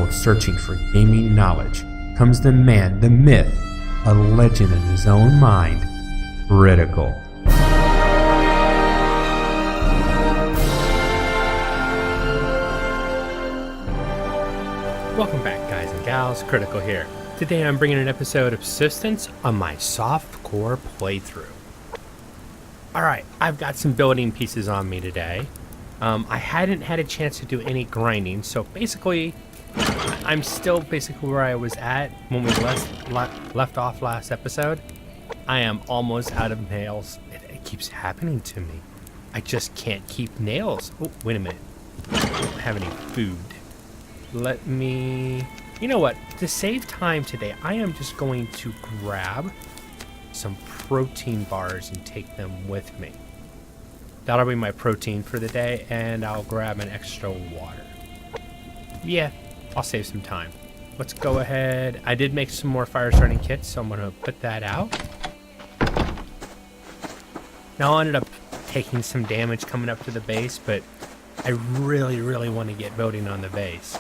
world searching for gaming knowledge comes the man, the myth, a legend in his own mind, Critical. Welcome back, guys and gals, Critical here. Today I'm bringing an episode of Subsistence on my softcore playthrough. Alright, I've got some building pieces on me today. I hadn't had a chance to do any grinding, so basically I'm still basically where I was at when we left off last episode. I am almost out of nails. It keeps happening to me. I just can't keep nails. Oh, wait a minute. I don't have any food. Let me... You know what? To save time today, I am just going to grab some protein bars and take them with me. That'll be my protein for the day, and I'll grab an extra water. Yeah, I'll save some time. Let's go ahead. I did make some more fire starting kits, so I'm going to put that out. Now I ended up taking some damage coming up to the base, but I really want to get building on the base.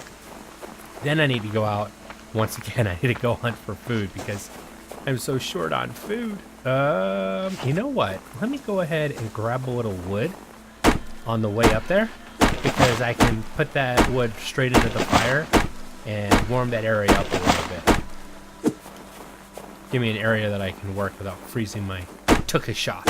Then I need to go out. Once again, I need to go hunt for food because I'm so short on food. You know what? Let me go ahead and grab a little wood on the way up there because I can put that wood straight into the fire and warm that area up a little bit. Give me an area that I can work without freezing my tuchus off.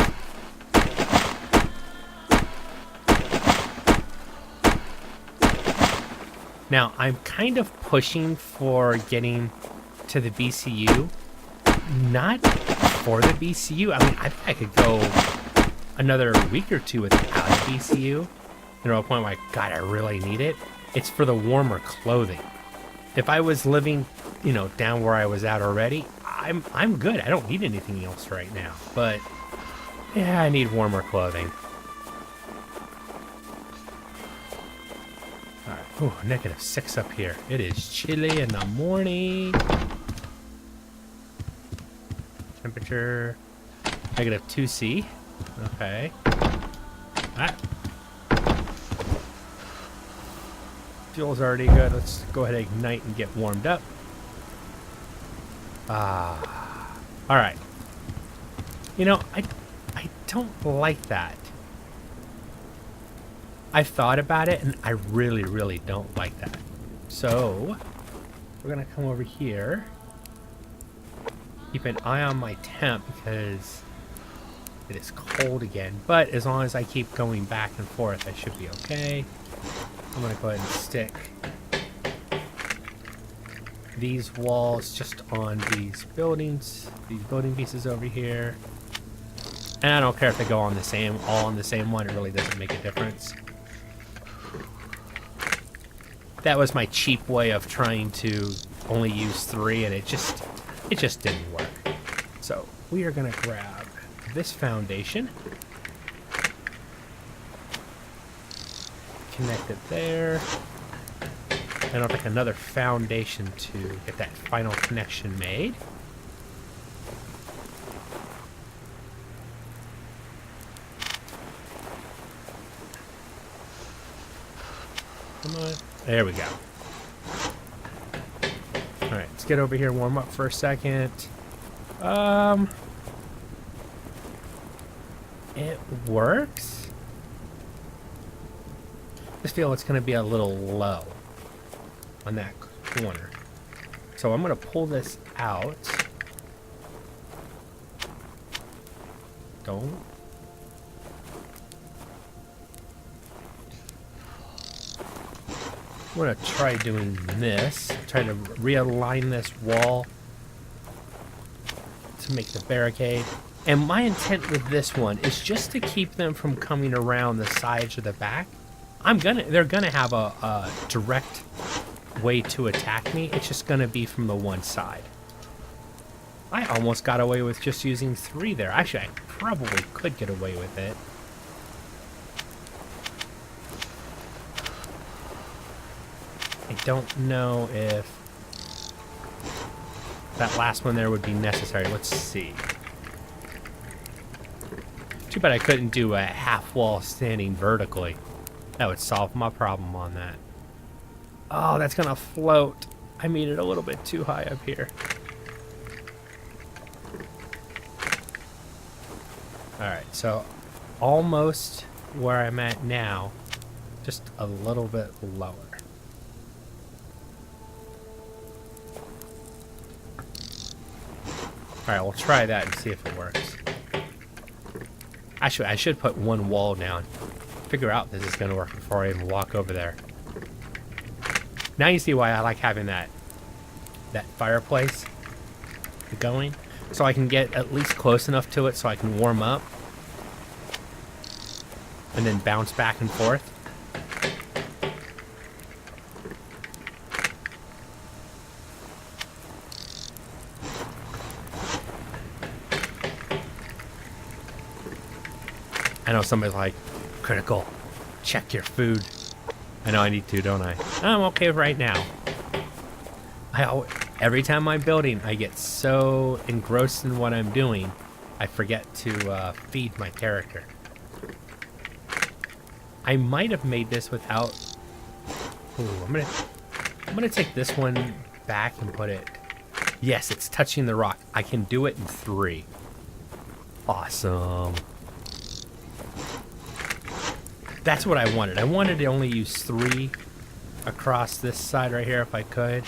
Now, I'm kind of pushing for getting to the BCU. Not for the BCU. I mean, I think I could go another week or two without a BCU. You know, a point where, God, I really need it. It's for the warmer clothing. If I was living, you know, down where I was at already, I'm good. I don't need anything else right now. But, yeah, I need warmer clothing. Ooh, -6 up here. It is chilly in the morning. Temperature -2C. Okay. Ah. Fuel's already good. Let's go ahead and ignite and get warmed up. Alright. You know, I don't like that. I've thought about it, and I really don't like that. So, we're going to come over here. Keep an eye on my temp because it is cold again. But as long as I keep going back and forth, I should be okay. I'm going to go ahead and stick these walls just on these building pieces over here. And I don't care if they go on the same, all on the same one. It really doesn't make a difference. That was my cheap way of trying to only use 3, and it just didn't work. So we are gonna grab this foundation, connect it there, and I'll take another foundation to get that final connection made. Come on. There we go. Alright, let's get over here and warm up for a second. It works. I just feel it's going to be a little low on that corner. So I'm going to pull this out. Don't. I'm going to try doing this. Try to realign this wall to make the barricade. And my intent with this one is just to keep them from coming around the sides or the back. They're gonna have a direct way to attack me. It's just gonna be from the one side. I almost got away with just using 3 there. Actually, I probably could get away with it. I don't know if that last one there would be necessary. Let's see. Too bad I couldn't do a half wall standing vertically. That would solve my problem on that. Oh, that's gonna float. I made it a little bit too high up here. Alright, so almost where I'm at now, just a little bit lower. Alright, we'll try that and see if it works. Actually, I should put one wall down. Figure out this is going to work before I even walk over there. Now you see why I like having that fireplace going. So I can get at least close enough to it so I can warm up. And then bounce back and forth. I know somebody's like, Critical, check your food. I know I need to, don't I? I'm okay right now. Every time I'm building, I get so engrossed in what I'm doing, I forget to feed my character. I might have made this without... Ooh, I'm gonna take this one back and put it... Yes, it's touching the rock. I can do it in 3. Awesome. That's what I wanted. I wanted to only use 3 across this side right here if I could.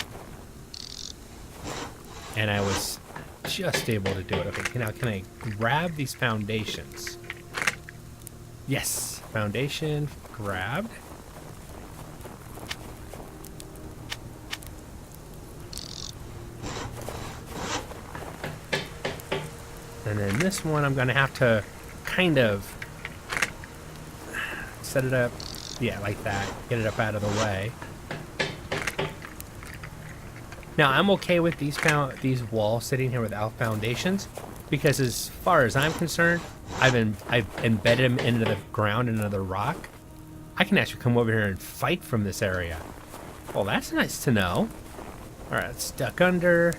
And I was just able to do it. Okay, now can I grab these foundations? Yes, foundation grabbed. And then this one I'm gonna have to kind of set it up, yeah, like that. Get it up out of the way. Now I'm okay with these walls sitting here without foundations, because as far as I'm concerned, I've embedded them into the ground, into the rock. I can actually come over here and fight from this area. Well, that's nice to know. All right, it's stuck under.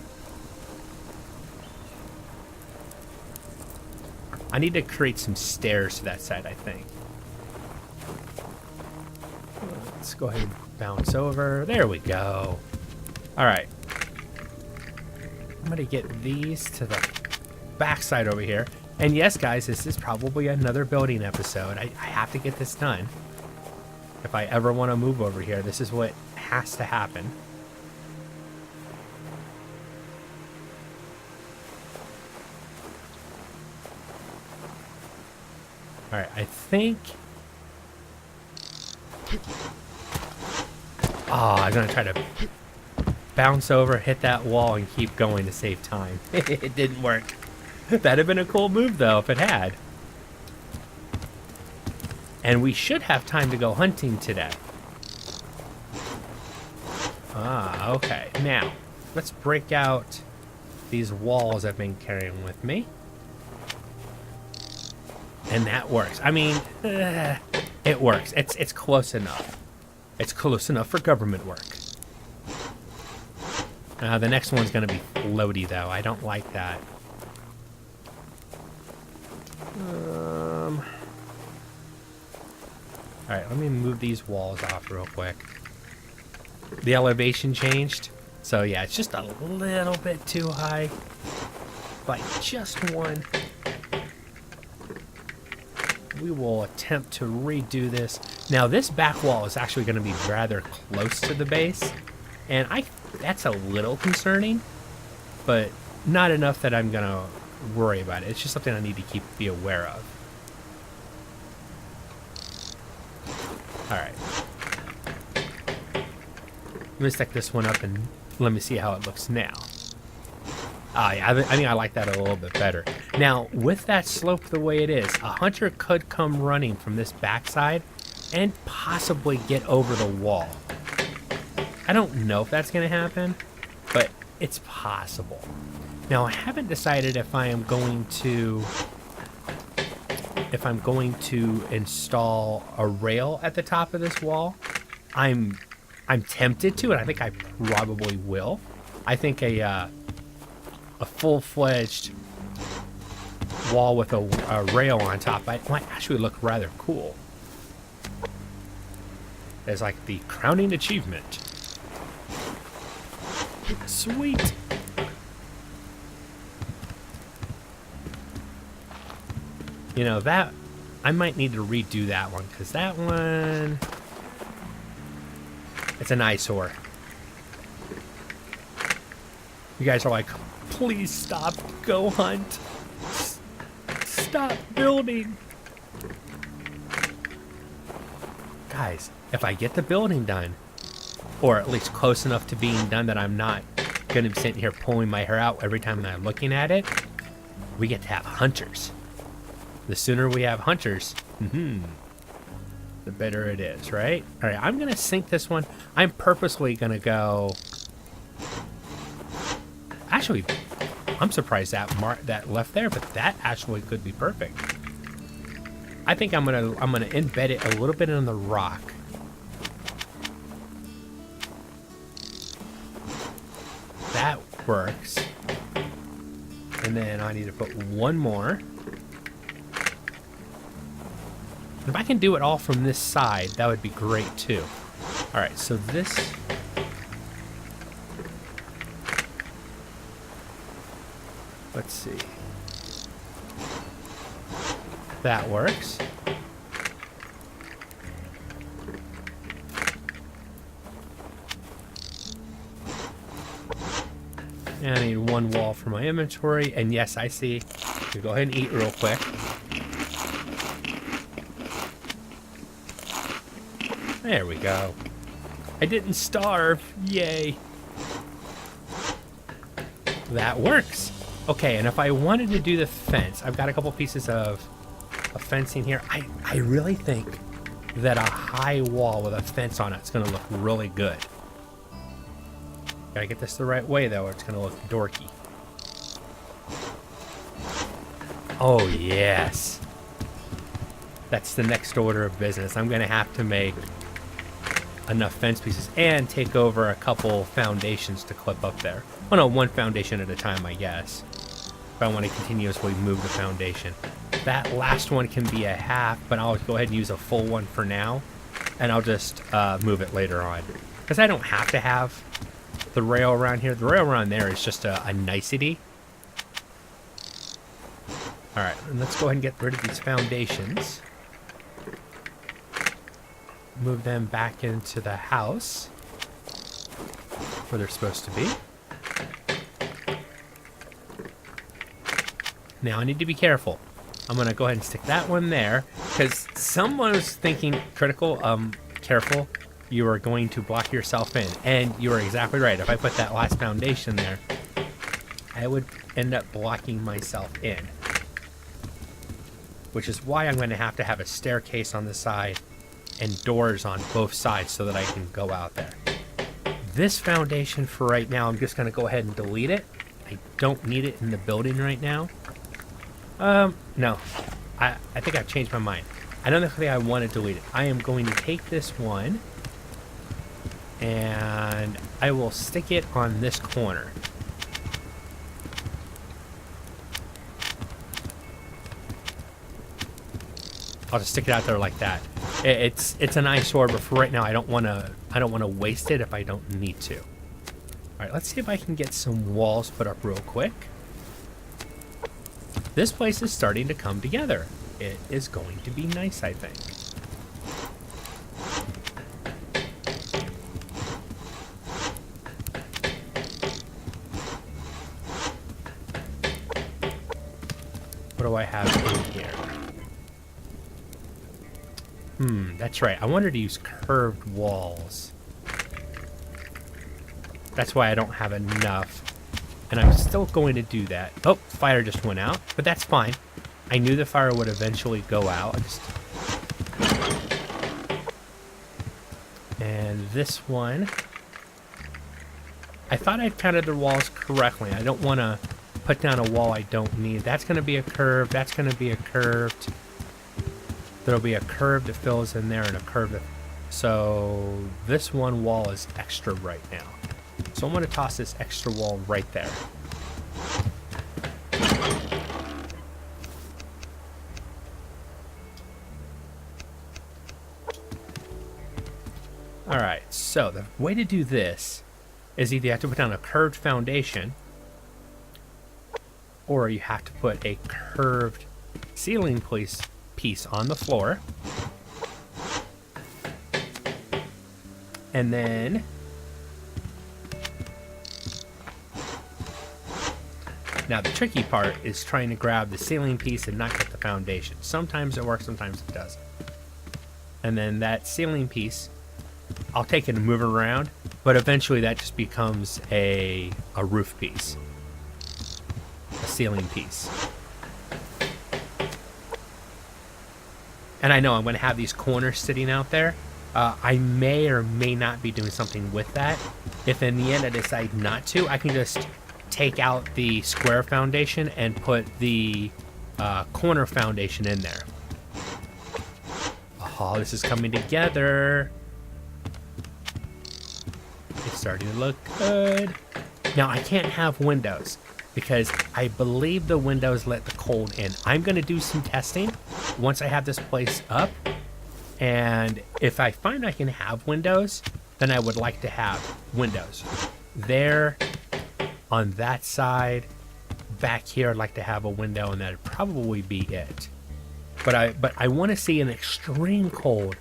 I need to create some stairs to that side, I think. Let's go ahead and bounce over. There we go. All right. I'm going to get these to the backside over here. And yes, guys, this is probably another building episode. I have to get this done. If I ever want to move over here, this is what has to happen. All right, I think... Oh, I'm going to try to bounce over, hit that wall, and keep going to save time. It didn't work. That'd have been a cool move, though, if it had. And we should have time to go hunting today. Ah, okay. Now, let's break out these walls I've been carrying with me. And that works. I mean, it works. It's close enough. It's close enough for government work. The next one's going to be floaty, though. I don't like that. Alright, let me move these walls off real quick. The elevation changed. So, yeah, it's just a little bit too high. By just one. We will attempt to redo this. Now, this back wall is actually going to be rather close to the base. And that's a little concerning, but not enough that I'm going to worry about it. It's just something I need to be aware of. Alright. Let me stick this one up and let me see how it looks now. Ah, yeah, I think I like that a little bit better. Now, with that slope the way it is, a hunter could come running from this backside and possibly get over the wall. I don't know if that's going to happen, but it's possible. Now, I haven't decided if I'm going to install a rail at the top of this wall. I'm tempted to, and I think I probably will. I think a full-fledged wall with a rail on top might actually look rather cool. It's like the crowning achievement. Sweet. You know, that... I might need to redo that one, because that one... It's an eyesore. You guys are like, please stop. Go hunt. Stop building. Guys, if I get the building done, or at least close enough to being done that I'm not going to be sitting here pulling my hair out every time I'm looking at it, we get to have hunters. The sooner we have hunters, the better it is, right? All right, I'm going to sink this one. I'm purposely going to go... Actually, I'm surprised that left there, but that actually could be perfect. I think I'm gonna embed it a little bit in the rock. That works. And then I need to put one more. If I can do it all from this side, that would be great too. All right, so this... Let's see. That works. And I need one wall for my inventory. And yes, I see. So go ahead and eat real quick. There we go. I didn't starve. Yay. That works. Okay, and if I wanted to do the fence, I've got a couple pieces of fencing here. I really think that a high wall with a fence on it is going to look really good. Gotta get this the right way, though, or it's going to look dorky. Oh, yes. That's the next order of business. I'm going to have to make enough fence pieces and take over a couple foundations to clip up there. Well, no, one foundation at a time, I guess. If I want to continuously move the foundation. That last one can be a half, but I'll go ahead and use a full one for now. And I'll just move it later on. Because I don't have to have the rail around here. The rail around there is just a nicety. Alright, let's go ahead and get rid of these foundations. Move them back into the house where they're supposed to be. Now I need to be careful. I'm gonna go ahead and stick that one there because someone was thinking critical, careful, you are going to block yourself in. And you are exactly right. If I put that last foundation there, I would end up blocking myself in. Which is why I'm going to have a staircase on the side and doors on both sides so that I can go out there. This foundation for right now, I'm just going to go ahead and delete it. I don't need it in the building right now. No. I think I've changed my mind. I don't think I want to delete it. I am going to take this one and I will stick it on this corner. I'll just stick it out there like that. It's an eyesore, but for right now, I don't want to waste it if I don't need to. All right, let's see if I can get some walls put up real quick. This place is starting to come together. It is going to be nice, I think. What do I have in here? That's right. I wanted to use curved walls. That's why I don't have enough. And I'm still going to do that. Oh, fire just went out, but that's fine. I knew the fire would eventually go out. And this one, I thought I'd counted the walls correctly. I don't want to put down a wall I don't need. That's going to be a curve. That's going to be a curved. There'll be a curve that fills in there and a curve that... So this one wall is extra right now. So I'm going to toss this extra wall right there. Alright, so the way to do this is either you have to put down a curved foundation, or you have to put a curved ceiling piece on the floor. And then now the tricky part is trying to grab the ceiling piece and not get the foundation. Sometimes it works, sometimes it doesn't. And then that ceiling piece, I'll take it and move it around, but eventually that just becomes a roof piece, a ceiling piece. And I know I'm going to have these corners sitting out there. I may or may not be doing something with that. If in the end I decide not to, I can just take out the square foundation and put the corner foundation in there. Oh, this is coming together. It's starting to look good. Now, I can't have windows because I believe the windows let the cold in. I'm going to do some testing once I have this place up. And if I find I can have windows, then I would like to have windows. There, on that side, back here, I'd like to have a window, and that'd probably be it. But I want to see an extreme cold,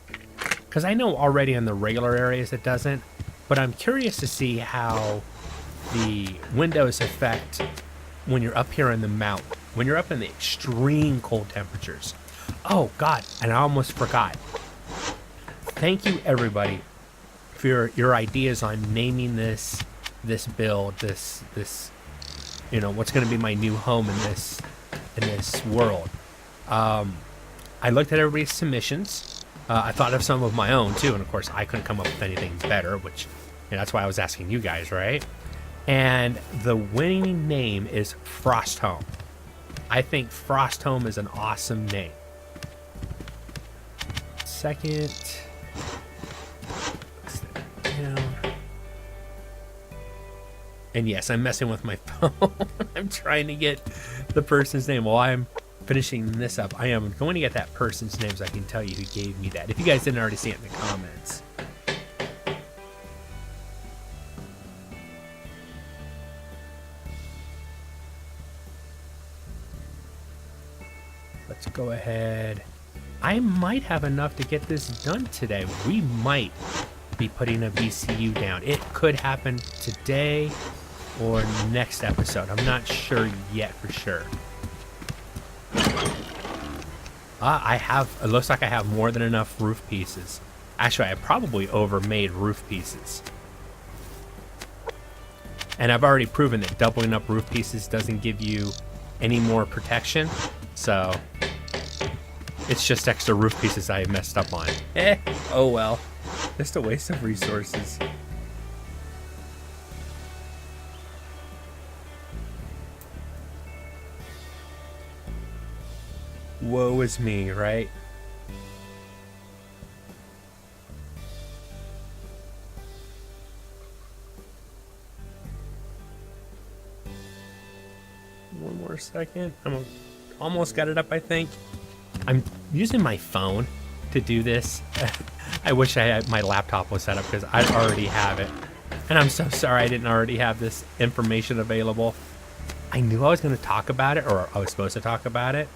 because I know already in the regular areas it doesn't, but I'm curious to see how the windows affect when you're up here in the mountain, when you're up in the extreme cold temperatures. Oh God, and I almost forgot. Thank you everybody for your ideas on naming this build, this what's going to be my new home in this world. I looked at everybody's submissions. I thought of some of my own too, and of course I couldn't come up with anything better, which that's why I was asking you guys, right? And the winning name is Frosthome. I think Frosthome is an awesome name. Second, and yes, I'm messing with my phone. I'm trying to get the person's name while I'm finishing this up. I am going to get that person's name so I can tell you who gave me that, if you guys didn't already see it in the comments. Let's go ahead. I might have enough to get this done today. We might be putting a VCU down. It could happen today or next episode. I'm not sure yet for sure. It looks like I have more than enough roof pieces. Actually, I probably overmade roof pieces. And I've already proven that doubling up roof pieces doesn't give you any more protection. So it's just extra roof pieces I messed up on. Oh well. Just a waste of resources. Woe is me, right? One more second. I'm almost got it up, I think. I'm using my phone to do this. I wish my laptop was set up because I already have it. And I'm so sorry I didn't already have this information available. I knew I was going to talk about it, or I was supposed to talk about it,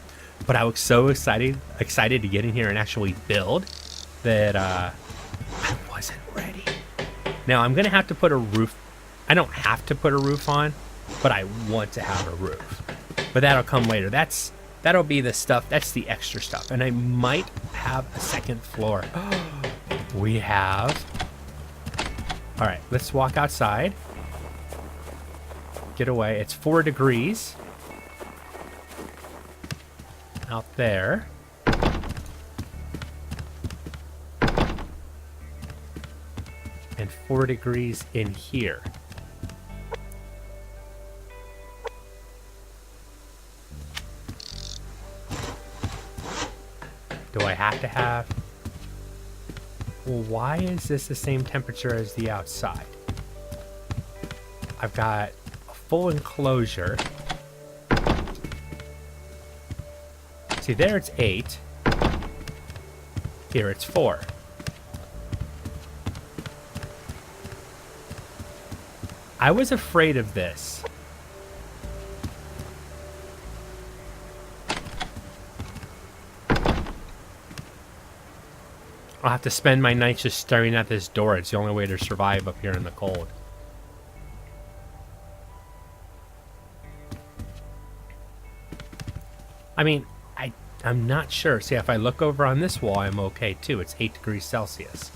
but I was so excited to get in here and actually build that I wasn't ready. Now I'm going to have to put a roof. I don't have to put a roof on, but I want to have a roof. But that'll come later. That'll be the stuff. That's the extra stuff. And I might have a second floor. We have. All right, let's walk outside. Get away. It's 4 degrees out there. And 4 degrees in here. Do I have to have? Well, why is this the same temperature as the outside? I've got a full enclosure. See, there it's 8. Here it's 4. I was afraid of this. I'll have to spend my nights just staring at this door. It's the only way to survive up here in the cold. I mean, I'm not sure. See, if I look over on this wall, I'm okay too. It's 8 degrees Celsius.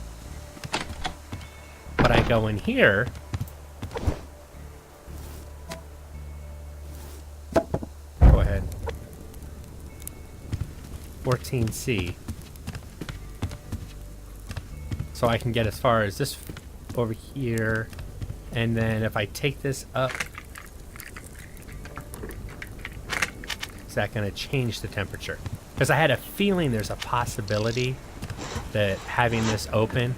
But I go in here. Go ahead. 14C. So I can get as far as this over here. And then if I take this up, is that going to change the temperature? Because I had a feeling there's a possibility that having this open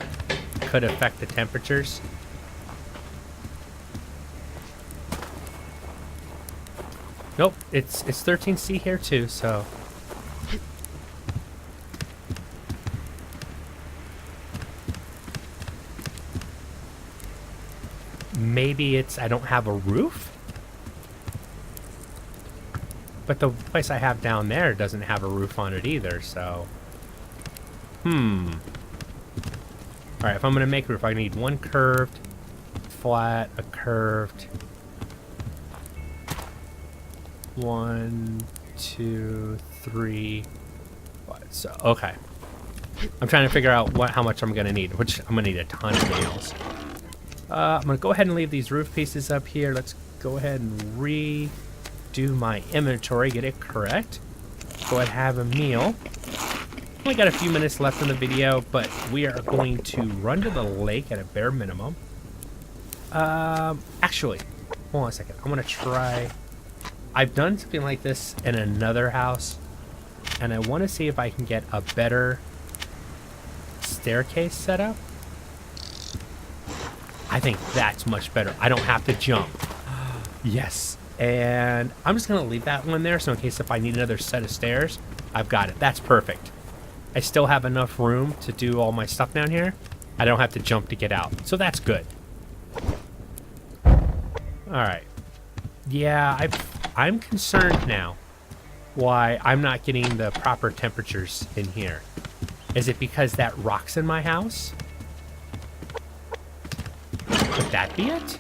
could affect the temperatures. Nope, it's 13C here too, so. Maybe it's I don't have a roof? But the place I have down there doesn't have a roof on it either, so. Alright, if I'm going to make a roof, I need one curved, flat, a curved. 1, 2, 3. So, okay. I'm trying to figure out how much I'm going to need, which I'm going to need a ton of nails. I'm going to go ahead and leave these roof pieces up here. Let's go ahead and redo my inventory, get it correct. Go ahead and have a meal. Only got a few minutes left in the video, but we are going to run to the lake at a bare minimum. Actually, hold on a second. I'm going to try. I've done something like this in another house, and I want to see if I can get a better staircase set up. I think that's much better. I don't have to jump. Yes. And I'm just going to leave that one there, so in case if I need another set of stairs, I've got it. That's perfect. I still have enough room to do all my stuff down here. I don't have to jump to get out. So that's good. Alright. Yeah, I'm concerned now why I'm not getting the proper temperatures in here. Is it because that rock's in my house? Could that be it?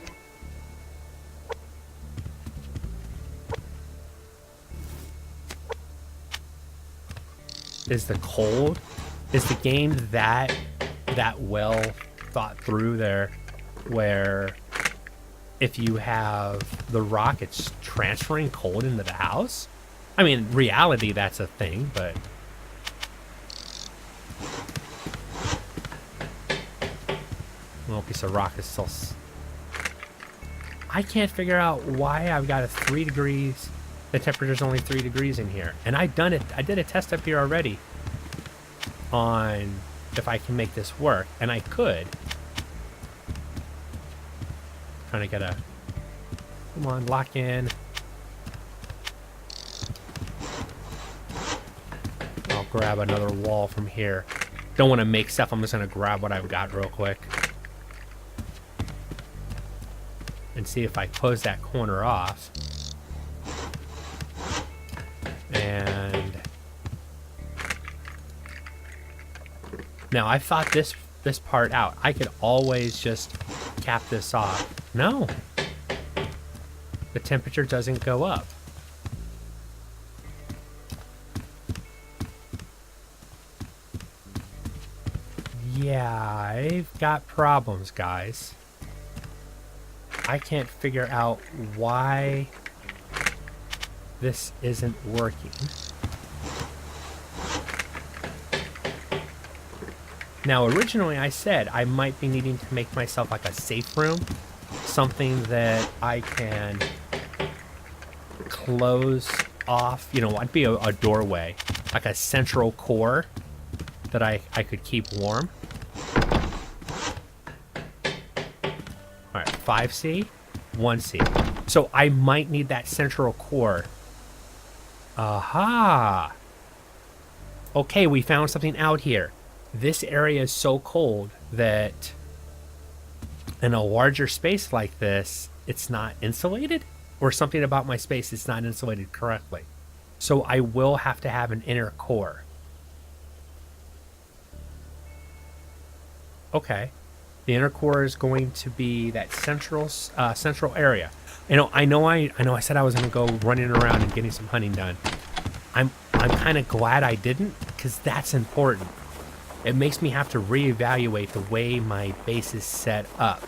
Is the cold? Is the game that well thought through there, where if you have the rock, it's transferring cold into the house? I mean, in reality, that's a thing, but a little piece of rock is still. I can't figure out why I've got a 3 degrees. The temperature's only 3 degrees in here. And I've done it. I did a test up here already on if I can make this work. And I could. Trying to get a. Come on, lock in. I'll grab another wall from here. Don't want to make stuff. I'm just going to grab what I've got real quick. And see if I close that corner off. And now I thought this part out. I could always just cap this off. No. The temperature doesn't go up. Yeah, I've got problems, guys. I can't figure out why this isn't working. Now, originally I said I might be needing to make myself like a safe room, something that I can close off. You know, it'd be a doorway, like a central core that I could keep warm. All right, 5C, 1C. So I might need that central core. Aha! Okay, we found something out here. This area is so cold that in a larger space like this, it's not insulated, or something about my space is not insulated correctly. So I will have to have an inner core. Okay. The inner core is going to be that central area. I know I said I was going to go running around and getting some hunting done. I'm kind of glad I didn't, because that's important. It makes me have to reevaluate the way my base is set up.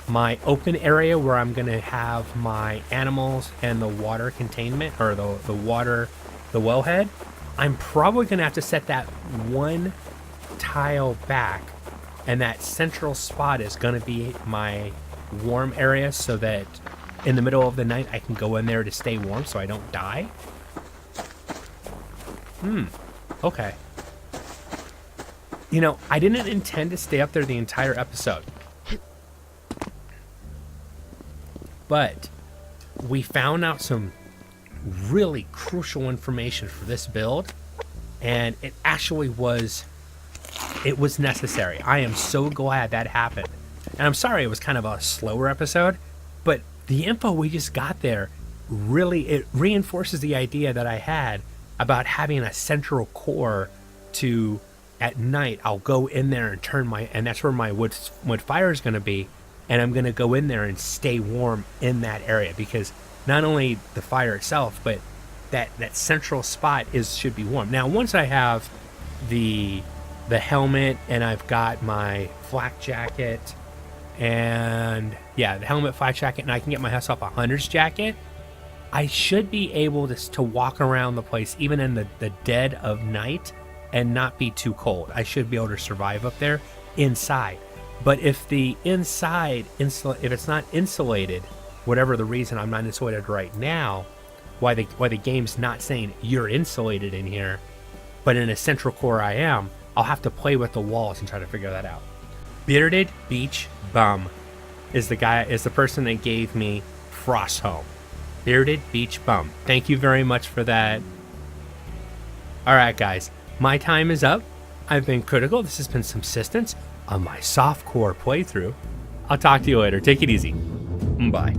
My open area where I'm going to have my animals and the water containment, or the wellhead, I'm probably going to have to set that one tile back, and that central spot is going to be my warm area, so that in the middle of the night I can go in there to stay warm so I don't die. Okay. I didn't intend to stay up there the entire episode, but we found out some really crucial information for this build, and it actually was necessary. I am so glad that happened. And I'm sorry it was kind of a slower episode, but the info we just got there it reinforces the idea that I had about having a central core to, at night, I'll go in there and and that's where my wood fire is going to be, and I'm going to go in there and stay warm in that area, because not only the fire itself, but that central spot should be warm. Now, once I have the helmet, and I've got my flak jacket, and the helmet, flak jacket, and I can get myself a hunter's jacket, I should be able to walk around the place even in the dead of night and not be too cold. I should be able to survive up there inside. But if the inside, if it's not insulated, whatever the reason I'm not insulated right now, why the game's not saying you're insulated in here, but in a central core I am, I'll have to play with the walls and try to figure that out. Bearded Beach Bum is the person that gave me Frosthome. Bearded Beach Bum. Thank you very much for that. Alright guys, my time is up. I've been Critical. This has been Subsistence on my softcore playthrough. I'll talk to you later. Take it easy. Bye.